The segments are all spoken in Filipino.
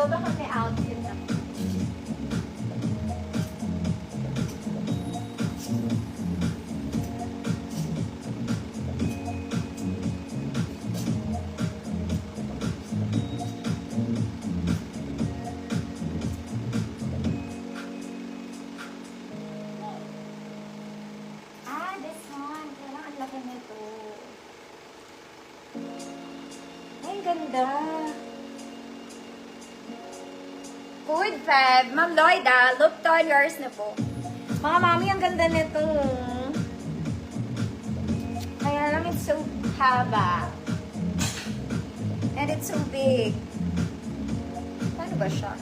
daw, baka may outfit na. This one. Kailangan ang laki nito. Ay, ganda. Good, Feb. Ma'am Lloyda, look to yours na po. Mga mami, ang ganda nito. Kaya lang, it's so haba. And it's so big. Paano ba siya?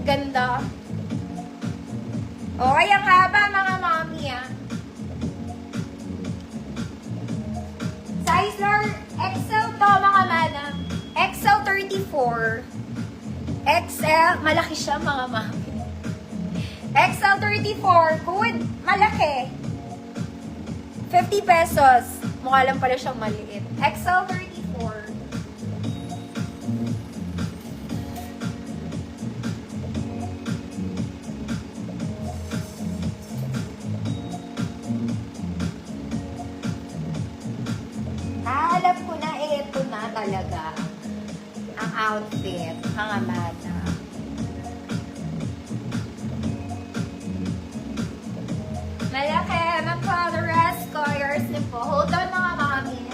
Ganda. Okay, ang haba, mga mami, ah. Size large, XL to, mga madam. XL 34. XL, malaki siya, mga mami. XL 34, good, malaki. 50 pesos. Mukha lang pala siyang maliit. XL 34. Alam ko na, ito na talaga ang outfit, mga mata. Malaki, mag-coloress ko, yours na po. Hold on, mga mami.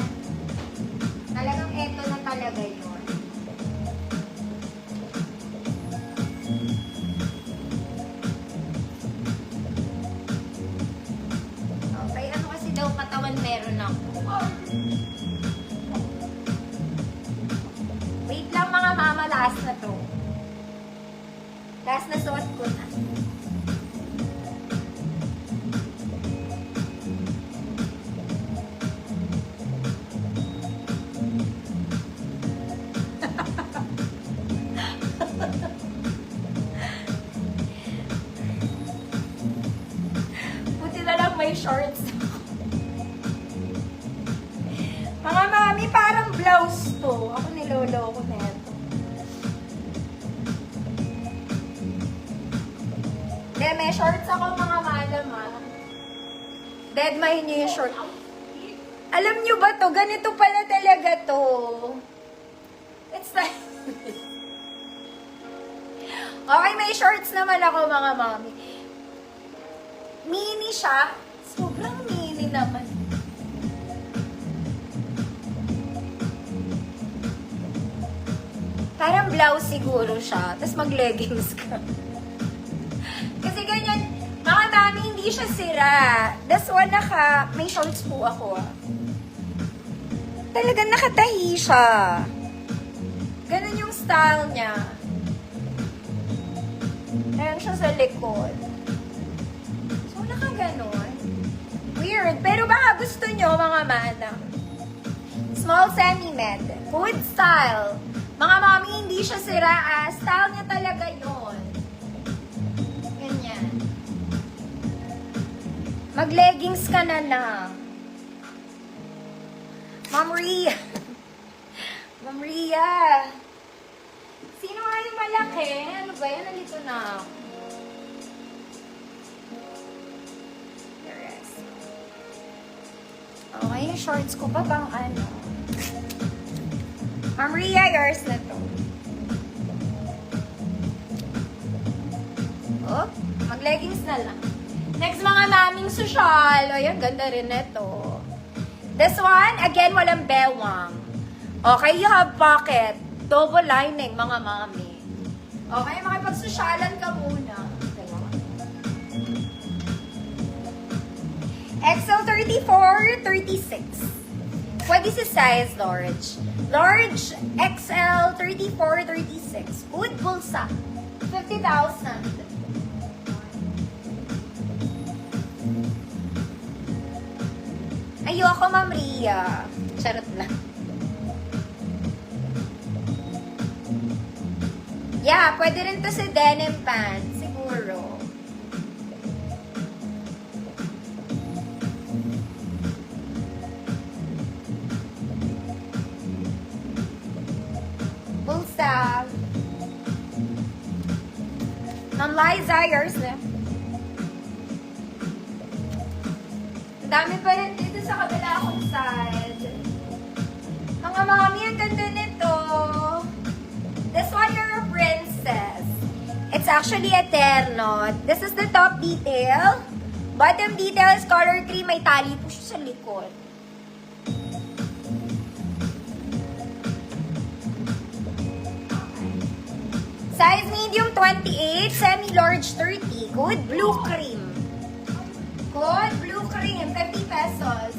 Talagang ito na talaga yun. Okay, ano kasi daw katawan meron ako. Wait lang, mga mama, last na to. Last na suot ko na. Buti na lang may shorts. Mga mami, parang blouse to. Ako niloloko na ito. Hindi, may shorts ako, mga madam, ah. Deadmine niyo yung short. Alam niyo ba to? Ganito pala talaga to. It's like... Okay, may shorts naman ako, mga mami. Mini siya. Sobrang mini naman. Parang blouse siguro siya. Tapos mag-leggings ka. Kasi ganyan, mga mami, hindi siya sira. That's one may shorts po ako, ah. Talagang nakatahi siya. Ganun yung style niya. Ayan siya sa likod. So, nakaganon. Weird. Pero baka gusto nyo, mga madam. Small semi-med. Good style. Mga mami, hindi siya sira, ah. Style niya talaga yon. Ganyan. Mag-leggings ka na lang. Ma'am Rhea. Ma'am Rhea. Sino nga yung malaki? Ano ba yan? Nalito na ako. The rest. Okay, yung shorts ko pa bang ano? Ma'am Rhea, yours na to. Oh, mag-leggings na lang. Next, mga naming social. O, yan, ganda rin ito. This one, again, walang bewang. Okay, you have pocket. Double lining, mga mami. Okay, makipag-sosyalan ka muna. XL 34, 36. Pwede sa size large. Large, XL 34, 36. Good bulsa. 50,000. Ayoko, Ma'am Rhea. Charot lang. Yeah, pwede rin to sa denim pants, siguro. Liza, yours na. Ang dami pa rin dito sa kabila akong side. Mga mami, ang ganda nito. This one, you're a princess. It's actually a terno. This is the top detail. Bottom detail is color cream. May tali po siya sa likod. Size medium 28, semi-large 30. Good blue cream. Good blue cream, 50 pesos.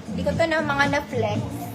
Hindi ko to na mga na-flex.